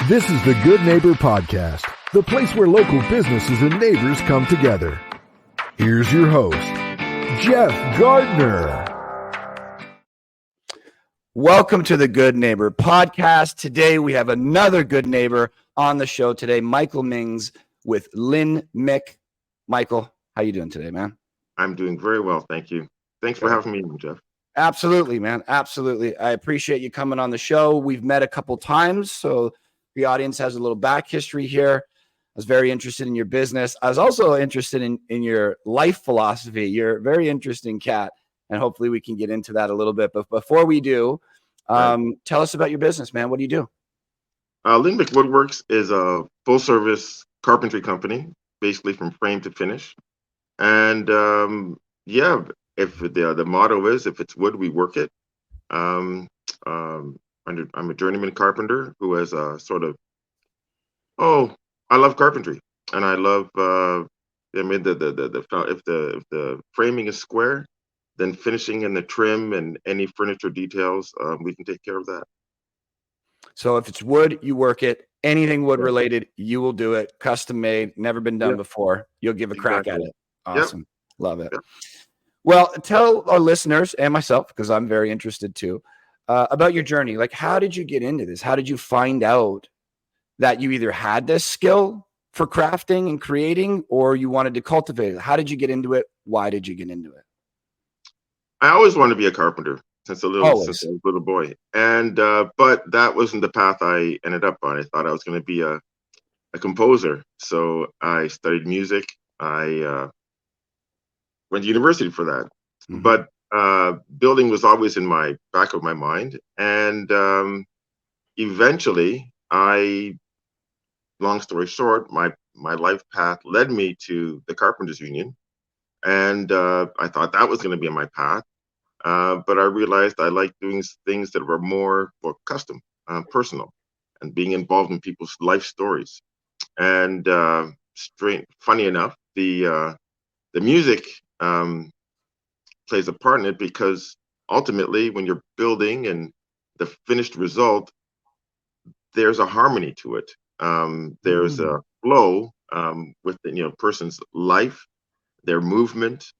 This is the Good Neighbor Podcast, the place where local businesses and neighbors come together. Here's your host, Jeff Gardner. Welcome to the Good Neighbor Podcast. Today we have another good neighbor on the show today, Michael Mings with Linmik. Michael, how you doing today, man? I'm doing very well, thank you. Thanks for having me, Jeff. Absolutely, man. Absolutely. I appreciate you coming on the show. We've met a couple times, so the audience has a little back history here. I was very interested in your business. I was also interested in your life philosophy. You're a very interesting cat, and hopefully we can get into that a little bit. But before we do, tell us about your business, man. What do you do? Linmik Woodworks is a full-service carpentry company, basically from frame to finish. And if the motto is, if it's wood, we work it. I'm a journeyman carpenter who has a sort of, I love carpentry, and I love. If the framing is square, then finishing and the trim and any furniture details, we can take care of that. So if it's wood, you work it. Anything wood related, you will do it. Custom made, never been done before. You'll give a crack at it. Awesome. Love it. Yep. Well, tell our listeners and myself, because I'm very interested too, about your journey. Like, how did you get into this? How did you find out that you either had this skill for crafting and creating, or you wanted to cultivate it? How did you get into it? Why did you get into it? I always wanted to be a carpenter since a little boy, and but that wasn't the path I ended up on. I thought I was going to be a composer, so I studied music. I went to university for that, but building was always in my back of my mind, and eventually, long story short, my life path led me to the Carpenters Union, and I thought that was going to be my path. But I realized I like doing things that were more custom, personal, and being involved in people's life stories. And funny enough, the music plays a part in it, because ultimately, when you're building and the finished result, there's a harmony to it. There's a flow with the person's life, their movement.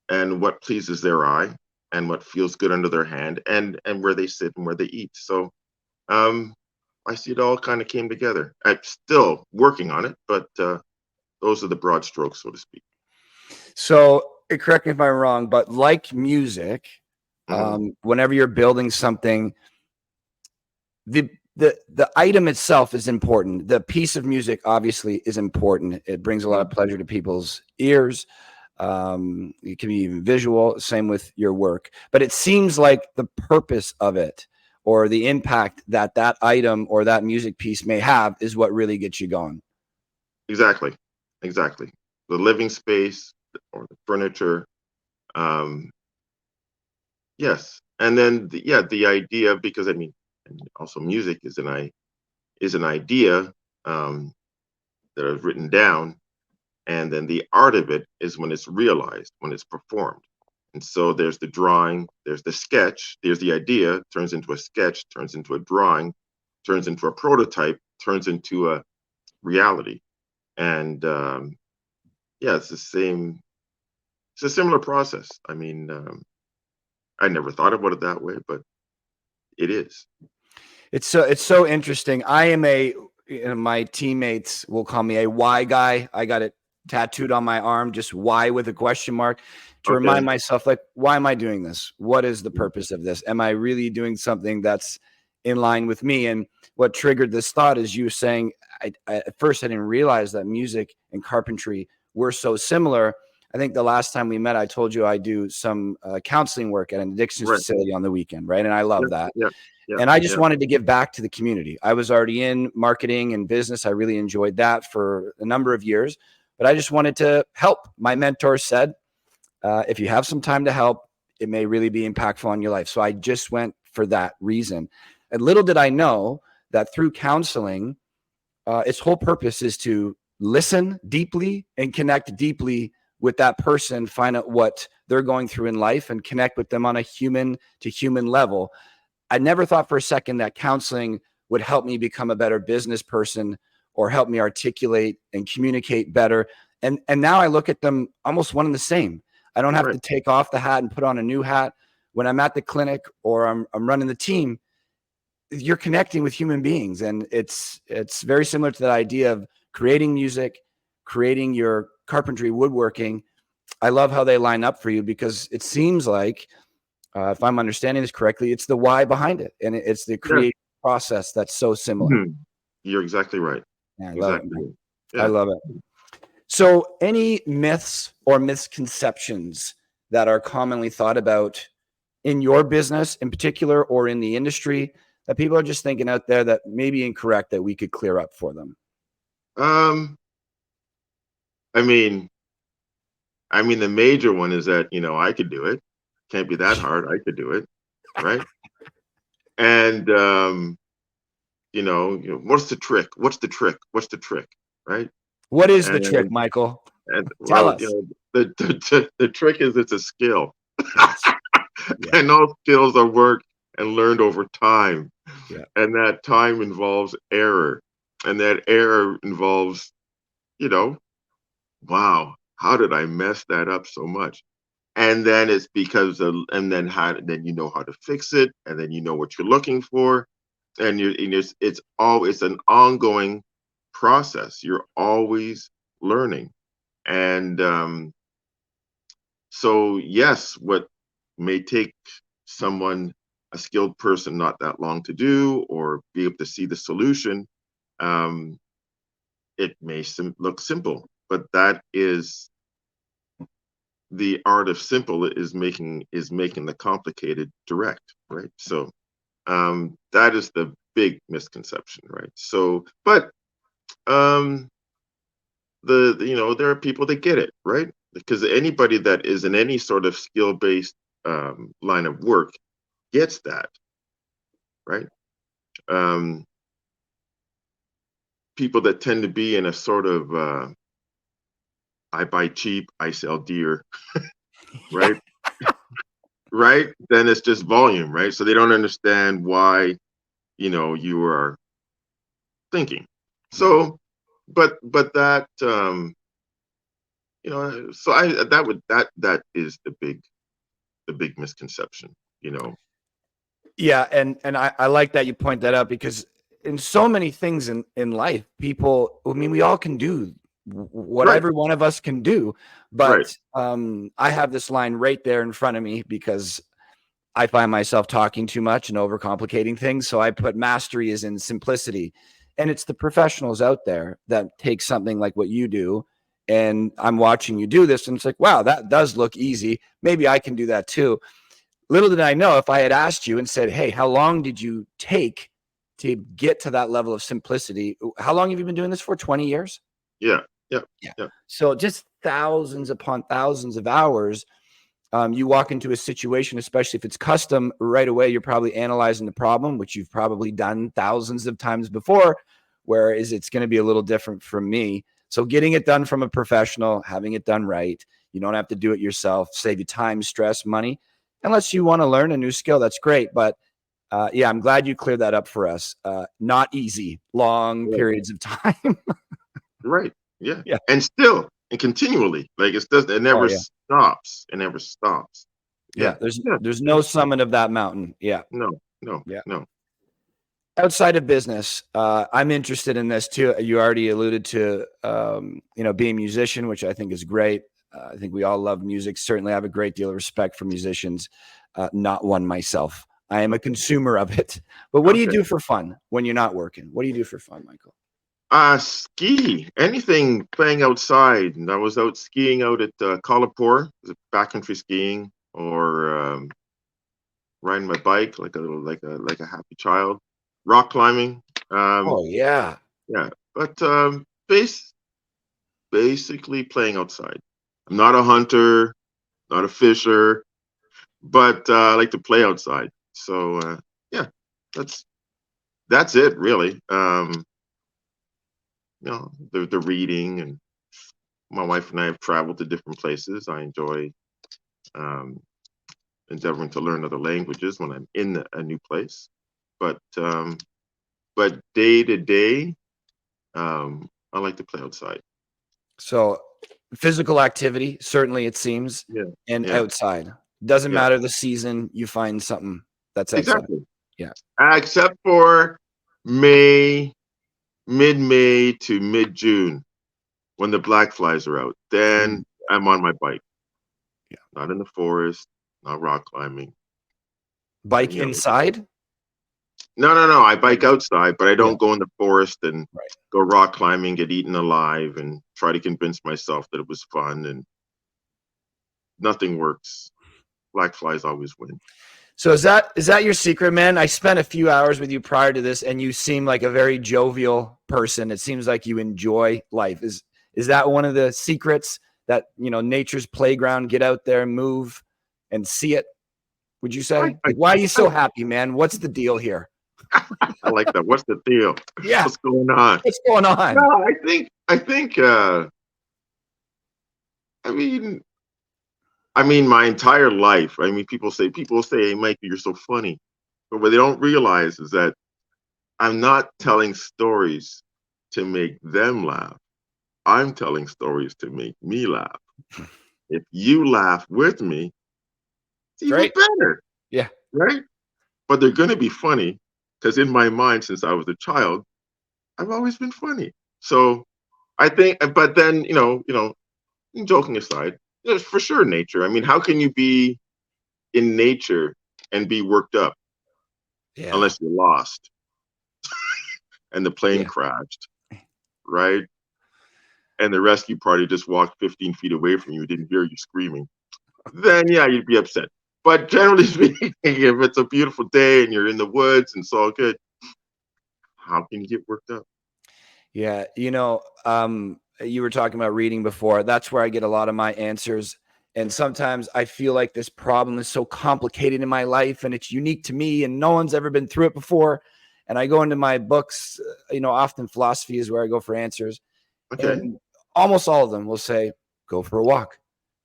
And what pleases their eye, and what feels good under their hand, and where they sit and where they eat. So I see it all kind of came together. I'm still working on it, but those are the broad strokes, so to speak. So correct me if I'm wrong, but like music, whenever you're building something, the item itself is important. The piece of music obviously is important. It brings a lot of pleasure to people's ears. It can be even visual, same with your work, but it seems like the purpose of it, or the impact that item or that music piece may have, is what really gets you going. Exactly. The living space or the furniture. Yes. And then the idea, because and also music is an idea that I've written down. And then the art of it is when it's realized, when it's performed. And so there's the drawing, there's the sketch, there's the idea, turns into a sketch, turns into a drawing, turns into a prototype, turns into a reality. And it's the same. It's a similar process. I mean, I never thought about it that way, but it is. It's so interesting. I am my teammates will call me a why guy. I got it tattooed on my arm, just why with a question mark, to remind myself, like, why am I doing this? What is the purpose of this? Am I really doing something that's in line with me? And what triggered this thought is you saying, at first I didn't realize that music and carpentry were so similar. I think the last time we met, I told you I do some counseling work at an addiction facility on the weekend, right? And I love that. Yeah. And I just wanted to give back to the community. I was already in marketing and business. I really enjoyed that for a number of years, but I just wanted to help. My mentor said, if you have some time to help, it may really be impactful on your life. So I just went for that reason. And little did I know that through counseling, its whole purpose is to listen deeply and connect deeply with that person, find out what they're going through in life, and connect with them on a human to human level. I never thought for a second that counseling would help me become a better business person or help me articulate and communicate better. And now I look at them almost one and the same. I don't have to take off the hat and put on a new hat. When I'm at the clinic or I'm running the team, you're connecting with human beings. And it's very similar to that idea of creating music, creating your carpentry, woodworking. I love how they line up for you, because it seems like, if I'm understanding this correctly, it's the why behind it. And it's the creative process that's so similar. Mm-hmm. You're exactly right. Yeah, I love exactly. it. Yeah. I love it. So any myths or misconceptions that are commonly thought about in your business in particular, or in the industry, that people are just thinking out there that may be incorrect, that we could clear up for them? I mean, the major one is that, I could do it. Can't be that hard. I could do it. Right. And, what's the trick? What's the trick? What's the trick? Right. What is the trick, Michael? And Tell us. The trick is it's a skill. Yes. Yeah. And those skills are worked and learned over time. Yeah. And that time involves error. And that error involves, wow, how did I mess that up so much? And then it's because then you know how to fix it, and then you know what you're looking for, and it's an ongoing process. You're always learning, and so yes, what may take someone, a skilled person, not that long to do or be able to see the solution, it may look simple, but that is the art of simple, is making the complicated direct, right? So that is the big misconception, right? So, but there are people that get it, right? Because anybody that is in any sort of skill-based line of work gets that, right? People that tend to be in a sort of I buy cheap, I sell dear, right? Right? Then it's just volume, right? So they don't understand why, you are thinking. So, but that, so that is the big misconception, Yeah. And I like that you point that out, because in so many things in life, people, we all can do what every one of us can do. But I have this line right there in front of me, because I find myself talking too much and overcomplicating things. So I put mastery is in simplicity. And it's the professionals out there that take something like what you do, and I'm watching you do this, and it's like, wow, that does look easy. Maybe I can do that too. Little did I know, if I had asked you and said, hey, how long did you take to get to that level of simplicity? How long have you been doing this for? 20 years? Yeah. So just thousands upon thousands of hours. You walk into a situation, especially if it's custom, right away, you're probably analyzing the problem, which you've probably done thousands of times before, whereas it's going to be a little different from me. So getting it done from a professional, having it done right, you don't have to do it yourself, save you time, stress, money. Unless you want to learn a new skill, that's great. But yeah, I'm glad you cleared that up for us. Not easy, long periods of time. Right. Yeah. And still, and continually, like it never stops. It never stops. Yeah. There's no summit of that mountain. Yeah. No. Outside of business, I'm interested in this too. You already alluded to, being a musician, which I think is great. I think we all love music. Certainly, I have a great deal of respect for musicians. Not one myself. I am a consumer of it. But what do you do for fun when you're not working? What do you do for fun, Michael? Ski. Anything, playing outside. And I was out skiing out at Collapore, backcountry skiing, or riding my bike like a happy child. Rock climbing. Yeah. But basically playing outside. I'm not a hunter, not a fisher, but I like to play outside. So yeah, that's it really. The reading, and my wife and I have traveled to different places. I enjoy endeavoring to learn other languages when I'm in a new place. But but day to day, I like to play outside. So physical activity, certainly it seems, Yeah, and yeah, outside. Doesn't yeah. matter the season, you find something that's outside. Exactly. Yeah. Except for May, mid-May to mid-June, when the black flies are out. Mm, Then I'm on my bike, yeah. not in the forest, not rock climbing. Bike You know, inside? no. I bike outside, but I Yeah, don't go in the forest and right. go rock climbing, get eaten alive, and try to convince myself that it was fun. And nothing works. Black flies always win. So is that your secret, man? I spent a few hours with you prior to this, and you seem like a very jovial person. It seems like you enjoy life. Is that one of the secrets that nature's playground? Get out there, move, and see it. Would you I, say? I, Like, why are you I, so happy, man? What's the deal here? I like that. What's the deal? Yeah, What's going on? what's going No, on? I think. I mean, my entire life. I mean, people say, "Hey, Mike, you're so funny," but what they don't realize is that I'm not telling stories to make them laugh. I'm telling stories to make me laugh. If you laugh with me, it's even Great. better, Yeah. right? But they're going to be funny because in my mind, since I was a child, I've always been funny. So I think, but then joking aside, for sure, nature. I mean, how can you be in nature and be worked up Yeah. unless you're lost and the plane Yeah. crashed, right? And the rescue party just walked 15 feet away from you, didn't hear you screaming. Then, yeah, you'd be upset. But generally speaking, if it's a beautiful day and you're in the woods and it's all good, how can you get worked up? Yeah. You were talking about reading before. That's where I get a lot of my answers. And sometimes I feel like this problem is so complicated in my life and it's unique to me and no one's ever been through it before. And I go into my books, often philosophy is where I go for answers. Okay. And almost all of them will say, go for a walk,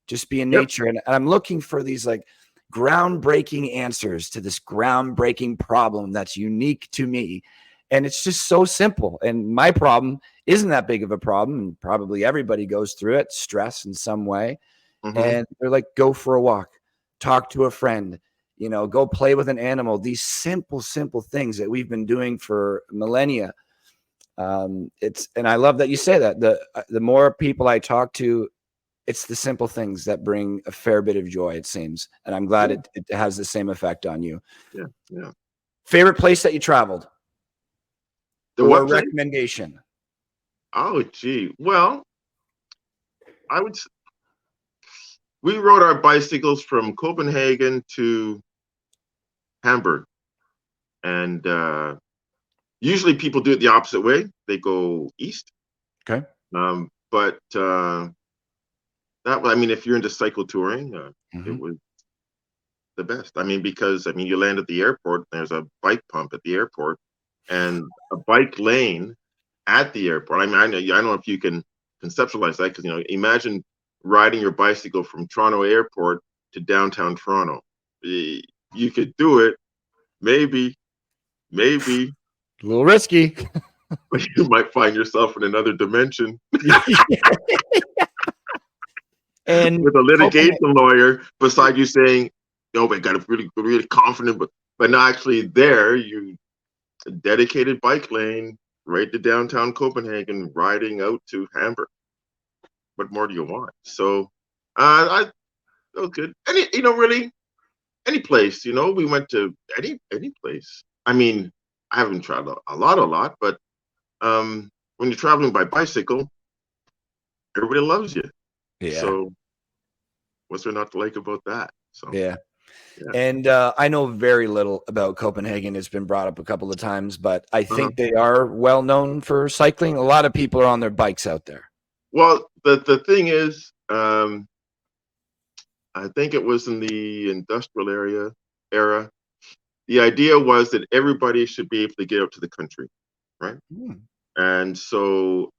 just be in Yep. nature. And I'm looking for these like groundbreaking answers to this groundbreaking problem that's unique to me. And it's just so simple. And my problem isn't that big of a problem. And probably everybody goes through it, stress in some way. Mm-hmm. And they're like, go for a walk, talk to a friend, go play with an animal. These simple things that we've been doing for millennia. And I love that you say that. The more people I talk to, it's the simple things that bring a fair bit of joy, it seems. And I'm glad Yeah. it has the same effect on you. Yeah. Yeah. Favorite place that you traveled The or what place? recommendation? Oh, gee. Well, I would. We rode our bicycles from Copenhagen to Hamburg, and usually people do it the opposite way. They go east. Okay. But if you're into cycle touring, it Mm-hmm. was the best. Because you land at the airport, there's a bike pump at the airport, and a bike lane at the airport. I don't know if you can conceptualize that because imagine riding your bicycle from Toronto Airport to downtown Toronto. You could do it, maybe, A little risky. but you might find yourself in another dimension And with a litigation Copenhagen, lawyer beside you saying, "No, but got to really confident." But not actually there. You a dedicated bike lane right to downtown Copenhagen, riding out to Hamburg. What more do you want? So, I that was good. Really any place. We went to any place. I haven't traveled a lot, but when you're traveling by bicycle, everybody loves you. yeah. So, what's there not to like about that? So, Yeah. yeah. And I know very little about Copenhagen. It's been brought up a couple of times, but I Uh-huh. think they are well known for cycling. A lot of people are on their bikes out there. Well, the thing is, I think it was in the industrial era. The idea was that everybody should be able to get out to the country, right? Hmm. And so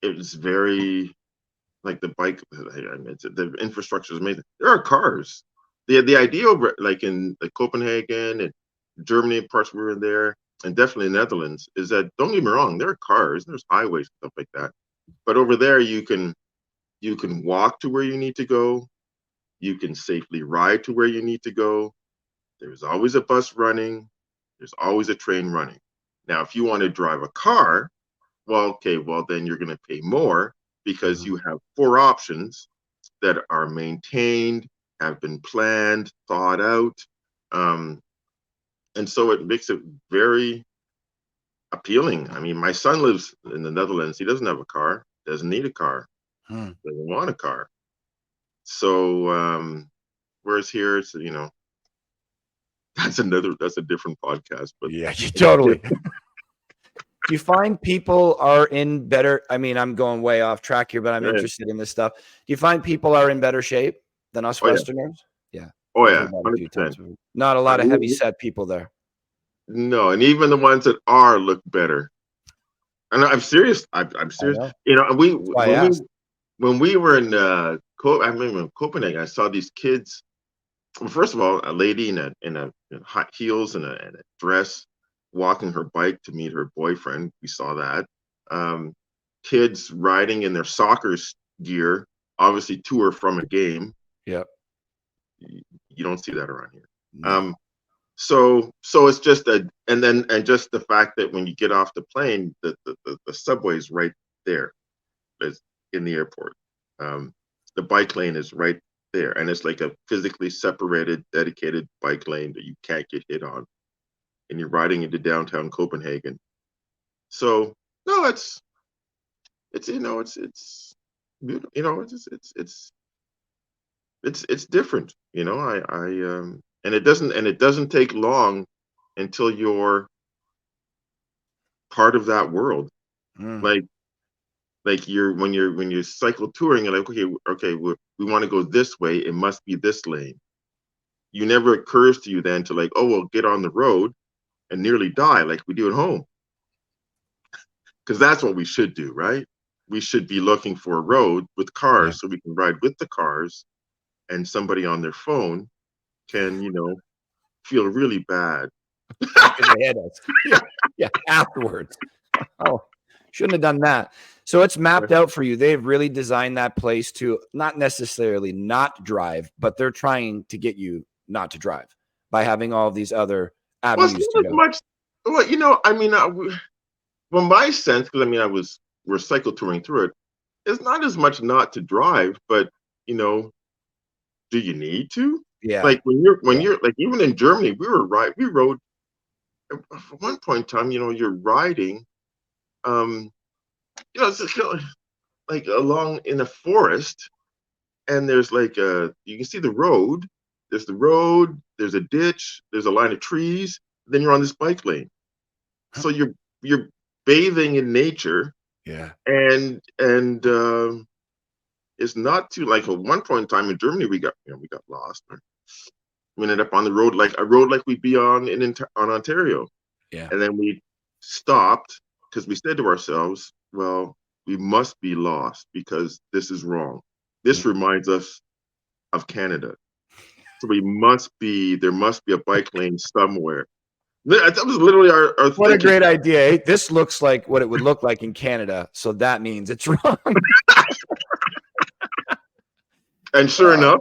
it was very like the bike. The infrastructure is amazing. There are cars. The idea over like in Copenhagen and Germany, parts we were there, and definitely Netherlands, is that, don't get me wrong, there are cars, there's highways, stuff like that. But over there, you can walk to where you need to go. You can safely ride to where you need to go. There's always a bus running. There's always a train running. Now, if you want to drive a car, well, then you're going to pay more because you have 4 options that are maintained, have been planned, thought out. And so it makes it very appealing. I mean, my son lives in the Netherlands. He doesn't have a car, doesn't need a car, doesn't want a car. So, whereas here, it's, that's a different podcast. But yeah, totally. Do you find people are in better? I mean, I'm going way off track here, but I'm interested in this stuff. Do you find people are in better shape than us Westerners? Yeah. Oh yeah, 100%. Not a lot of heavy set people there. No, and even the ones that are look better. And I'm serious. I'm serious. When we were in I remember in Copenhagen, I saw these kids. Well, first of all, a lady in high heels and a dress, walking her bike to meet her boyfriend. We saw that. Kids riding in their soccer gear, obviously to or from a game. Yep. You don't see that around here. No. So it's just and just the fact that when you get off the plane, the subway is right there, is in the airport. The bike lane is right there, and it's like a physically separated, dedicated bike lane that you can't get hit on, and you're riding into downtown Copenhagen. So no, it's it's different, and it doesn't take long until you're part of that world. Like when you're cycle touring, you're like, okay, we want to go this way. It must be this lane. You never occurs to you then to like, oh, well, get on the road and nearly die like we do at home. Because that's what we should do, right? We should be looking for a road with cars so we can ride with the cars, and somebody on their phone can, feel really bad. Yeah, afterwards. Oh, shouldn't have done that. So it's mapped out for you. They've really designed that place to not necessarily not drive, but they're trying to get you not to drive by having all of these other avenues to go. Well, my sense, because we're cycle touring through it, it's not as much not to drive, but do you need to? Yeah. Like when you're like, even in Germany, we rode at one point in time, you're riding, it's like along in a forest, and there's like you can see the road. There's the road, there's a ditch, there's a line of trees, then you're on this bike lane. So you're bathing in nature. Yeah. And it's not too, like, at one point in time in Germany, we got lost. We ended up on the road, like a road like we'd be on Ontario. Yeah. And then we stopped because we said to ourselves, well, we must be lost because this is wrong. This reminds us of Canada. So there must be a bike lane somewhere. That was literally our what thinking. A great idea. This looks like what it would look like in Canada. So that means it's wrong. And sure enough,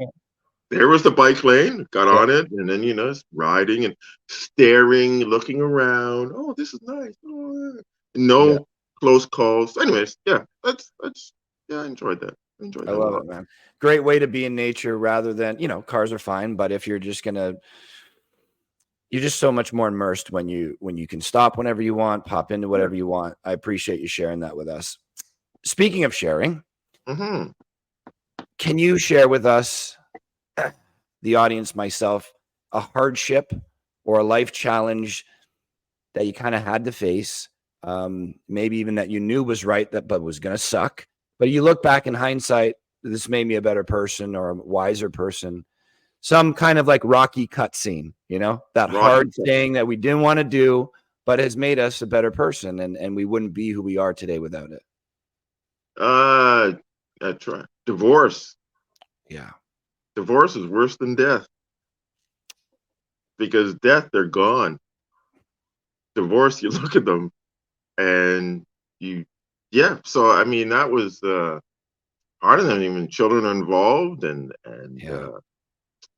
there was the bike lane, got on it, and then, riding and staring, looking around. Oh, this is nice. Oh, no close calls. Anyways, I enjoyed that. I love it, man. Great way to be in nature rather than, cars are fine, but if you're just you're just so much more immersed when you can stop whenever you want, pop into whatever you want. I appreciate you sharing that with us. Speaking of sharing, can you share with us, the audience, myself, a hardship or a life challenge that you kind of had to face, maybe even that you knew was right, but was going to suck, but you look back in hindsight, this made me a better person or a wiser person? Some kind of like Rocky cutscene, that hard thing that we didn't want to do, but has made us a better person, and we wouldn't be who we are today without it. Divorce. Yeah. Divorce is worse than death. Because death, they're gone. divorce, you look at them and yeah. So I mean, that was harder than even children are involved, Yeah.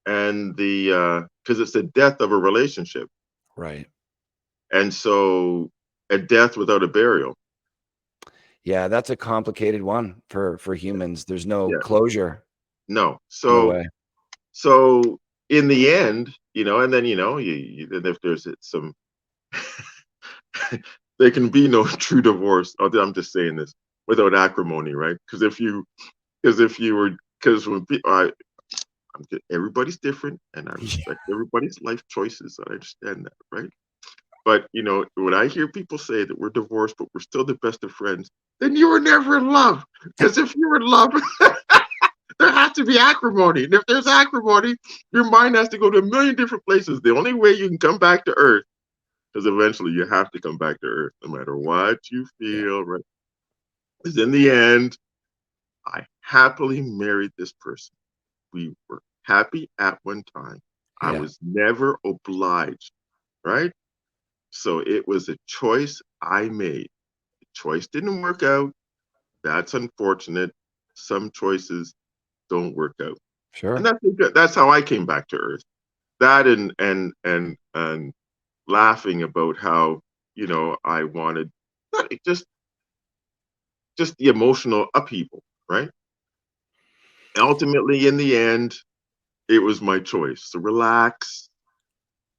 and the because it's the death of a relationship, Right. and so a death without a burial. Yeah, that's a complicated one for humans. There's no Yeah, closure. no. No So way. so in the end, and then then if there's some, there can be no true divorce. I'm just saying this without acrimony, right? Because if you were, because when everybody's different, and I respect everybody's life choices. I understand that, right? But when I hear people say that we're divorced, but we're still the best of friends, then you were never in love. Because if you were in love, there has to be acrimony. And if there's acrimony, your mind has to go to a million different places. The only way you can come back to earth, because eventually you have to come back to earth, no matter what you Yeah. feel, right? Because in the end, I happily married this person. We were happy at one time. I Yeah. was never obliged, right? So it was a choice I made. The choice didn't work out. That's unfortunate. Some choices don't work out. And Sure. that's how I came back to earth. That and laughing about how, I wanted not just the emotional upheaval, right? Ultimately, in the end, it was my choice. So relax.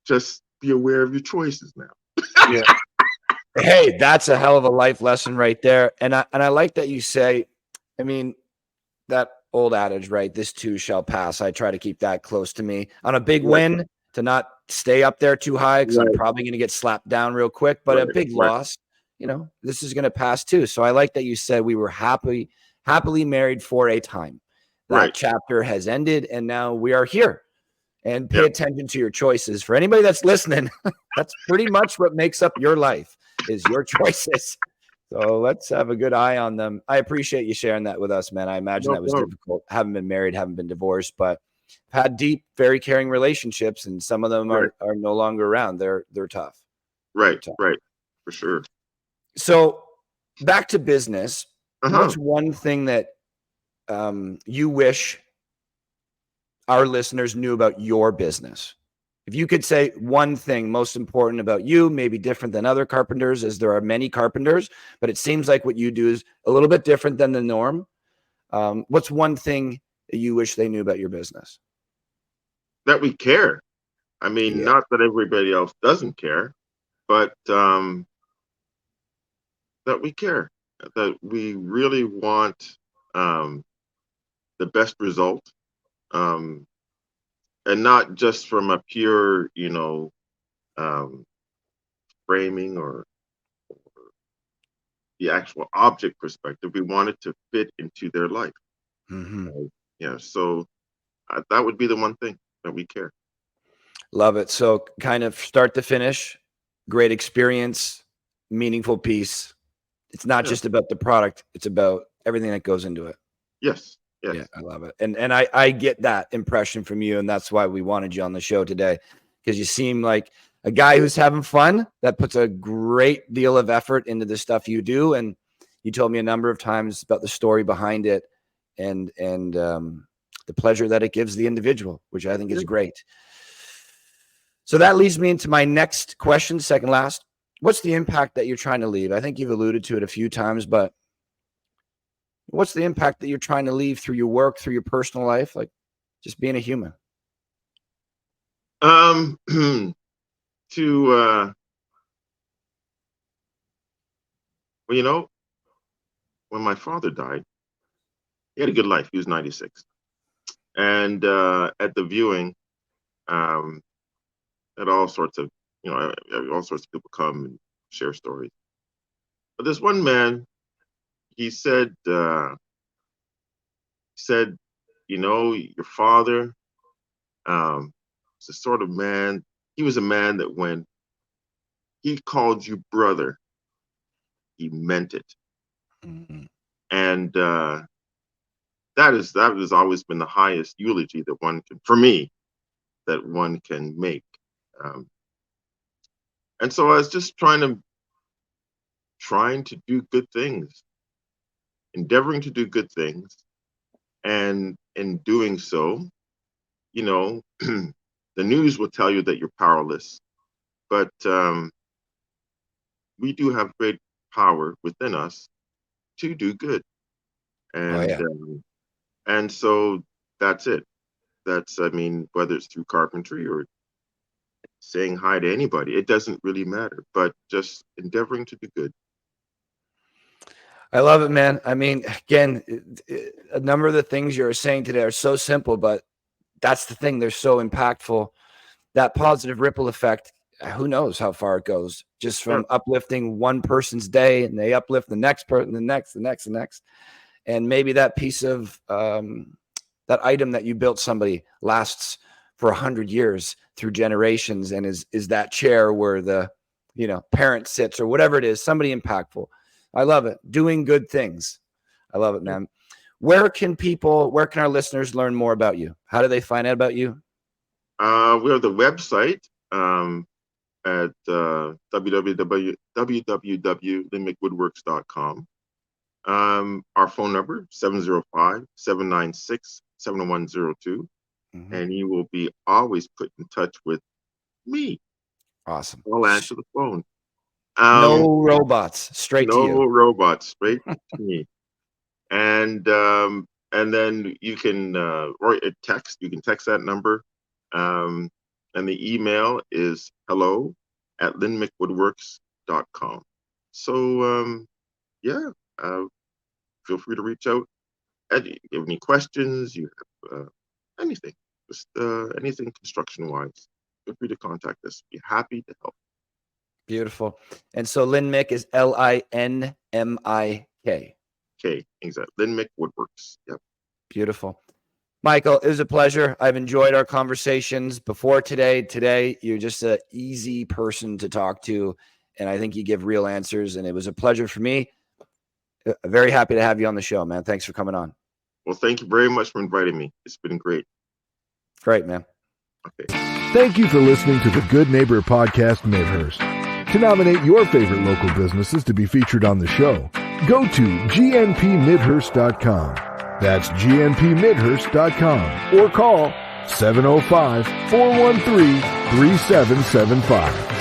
Just be aware of your choices now. Yeah. Hey, that's a hell of a life lesson right there. And I like that you say, I mean, that old adage, right? This too shall pass. I try to keep that close to me. On a big Right, win, to not stay up there too high because I'm right, probably going to get slapped down real quick. But a right, big right, loss, this is going to pass too. So I like that you said we were happily married for a time. That right. chapter has ended, and now we are here. And pay Yeah, attention to your choices. For anybody that's listening, that's pretty much what makes up your life is your choices. So let's have a good eye on them. I appreciate you sharing that with us, man. I imagine no that was problem. difficult. Haven't been married, haven't been divorced, but had deep, very caring relationships, and some of them Right, are no longer around. They're tough. They're right, tough. right, for sure. So back to business. Uh-huh. What's one thing that you wish our listeners knew about your business? If you could say one thing most important about you, maybe different than other carpenters, as there are many carpenters, but it seems like what you do is a little bit different than the norm. What's one thing that you wish they knew about your business? That we care. I mean, Yeah, not that everybody else doesn't care, but that we care. That we really want um, the best result, um, and not just from a pure, um, framing or the actual object perspective. We want it to fit into their life. mm-hmm. Right? Yeah. So that would be the one thing that we care. Love it. So kind of start to finish, great experience, meaningful piece. It's not Yeah. just about the product; it's about everything that goes into it. Yes. Yeah, Yes. I love it. And I get that impression from you, and that's why we wanted you on the show today, because you seem like a guy who's having fun, that puts a great deal of effort into the stuff you do. And you told me a number of times about the story behind it and the pleasure that it gives the individual, which I think Yeah. is great. So that leads me into my next question, second last. What's the impact that you're trying to leave? I think you've alluded to it a few times, but what's the impact that you're trying to leave through your work, through your personal life, like just being a human? To well, when my father died, he had a good life. He was 96, and at the viewing, um, had all sorts of all sorts of people come and share stories. But this one man, he said, your father was the sort of man. He was a man that when he called you brother, he meant it, Mm-hmm. and that has always been the highest eulogy that one can, for me, that one can make. Um, And so I was just trying to do good things, endeavoring to do good things. And in doing so, the news will tell you that you're powerless, but we do have great power within us to do good. And and so that's it. Whether it's through carpentry or saying hi to anybody, it doesn't really matter, but just endeavoring to do good. I love it, man. I mean, again, a number of the things you're saying today are so simple, but that's the thing. They're so impactful. That positive ripple effect, who knows how far it goes, just from uplifting one person's day, and they uplift the next person, the next. And maybe that piece of that item that you built somebody lasts for 100 years through generations, and is that chair where the parent sits or whatever it is, somebody impactful. I love it. Doing good things. I love it, man. Where can our listeners learn more about you? How do they find out about you? We have the website at www.linmikwoodworks.com. Our phone number, 705-796-7102. And you will be always put in touch with me. Awesome. I'll answer the phone. No robots, straight to you. No robots, straight to me. And then you can or a text. You can text that number. And the email is hello@linmikwoodworks.com. So feel free to reach out. If you have any questions, you have anything, just anything construction wise, feel free to contact us. Be happy to help. Beautiful. And so Linmik is Linmik. Okay, exactly. Linmik Woodworks. Yep. Beautiful. Michael, it was a pleasure. I've enjoyed our conversations before today. Today, you're just an easy person to talk to, and I think you give real answers, and it was a pleasure for me. Very happy to have you on the show, man. Thanks for coming on. Well, thank you very much for inviting me. It's been great. Great, man. Okay. Thank you for listening to the Good Neighbor Podcast Midhurst. To nominate your favorite local businesses to be featured on the show, go to gnpmidhurst.com. That's gnpmidhurst.com or call 705-413-3775.